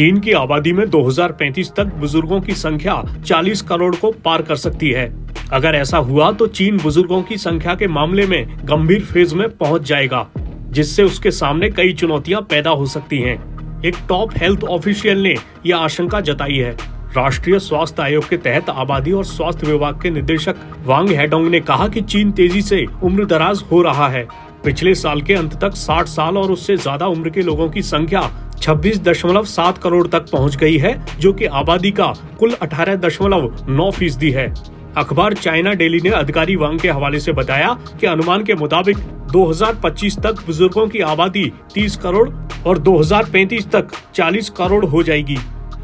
चीन की आबादी में 2035 तक बुजुर्गों की संख्या 40 करोड़ को पार कर सकती है। अगर ऐसा हुआ तो चीन बुजुर्गों की संख्या के मामले में गंभीर फेज में पहुंच जाएगा, जिससे उसके सामने कई चुनौतियां पैदा हो सकती हैं। एक टॉप हेल्थ ऑफिशियल ने यह आशंका जताई है। राष्ट्रीय स्वास्थ्य आयोग के तहत आबादी और स्वास्थ्य विभाग के निदेशक वांग हेडोंग ने कहा कि चीन तेजी से उम्र दराज हो रहा है। पिछले साल के अंत तक 60 साल और उससे ज्यादा उम्र के लोगों की संख्या 26.7 करोड़ तक पहुंच गई है, जो कि आबादी का कुल 18.9% है। अखबार चाइना डेली ने अधिकारी वांग के हवाले से बताया कि अनुमान के मुताबिक 2025 तक बुजुर्गों की आबादी 30 करोड़ और 2035 तक 40 करोड़ हो जाएगी।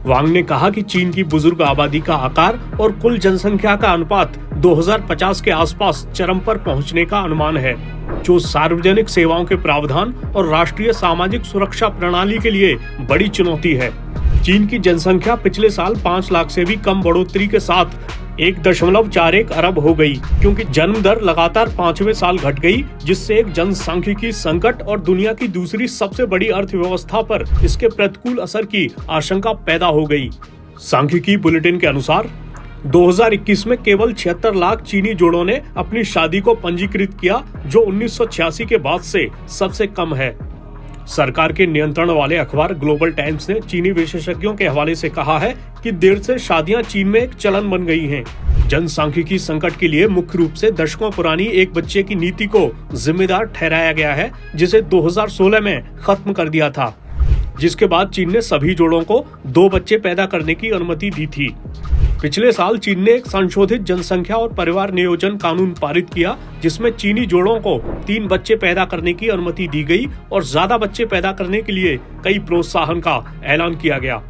वांग ने कहा कि चीन की बुजुर्ग आबादी का आकार और कुल जनसंख्या का अनुपात 2050 के आसपास चरम पर पहुंचने का अनुमान है, जो सार्वजनिक सेवाओं के प्रावधान और राष्ट्रीय सामाजिक सुरक्षा प्रणाली के लिए बड़ी चुनौती है। चीन की जनसंख्या पिछले साल 5 लाख से भी कम बढ़ोतरी के साथ 1.41 अरब हो गई, क्योंकि जन्म दर लगातार 5वें साल घट गई, जिससे एक जनसांख्यिकी संकट और दुनिया की दूसरी सबसे बड़ी अर्थव्यवस्था पर इसके प्रतिकूल असर की आशंका पैदा हो गई। सांख्यिकी बुलेटिन के अनुसार 2021 में केवल 76 लाख चीनी जोड़ों ने अपनी शादी को पंजीकृत किया, जो 1986 के बाद से सबसे कम है। सरकार के नियंत्रण वाले अखबार ग्लोबल टाइम्स ने चीनी विशेषज्ञों के हवाले से कहा है कि देर से शादियां चीन में एक चलन बन गई हैं। जनसांख्यिकी संकट के लिए मुख्य रूप से दशकों पुरानी एक बच्चे की नीति को जिम्मेदार ठहराया गया है, जिसे 2016 में खत्म कर दिया था, जिसके बाद चीन ने सभी जोड़ों को 2 बच्चे पैदा करने की अनुमति दी थी। पिछले साल चीन ने एक संशोधित जनसंख्या और परिवार नियोजन कानून पारित किया, जिसमें चीनी जोड़ों को 3 बच्चे पैदा करने की अनुमति दी गई और ज्यादा बच्चे पैदा करने के लिए कई प्रोत्साहन का ऐलान किया गया।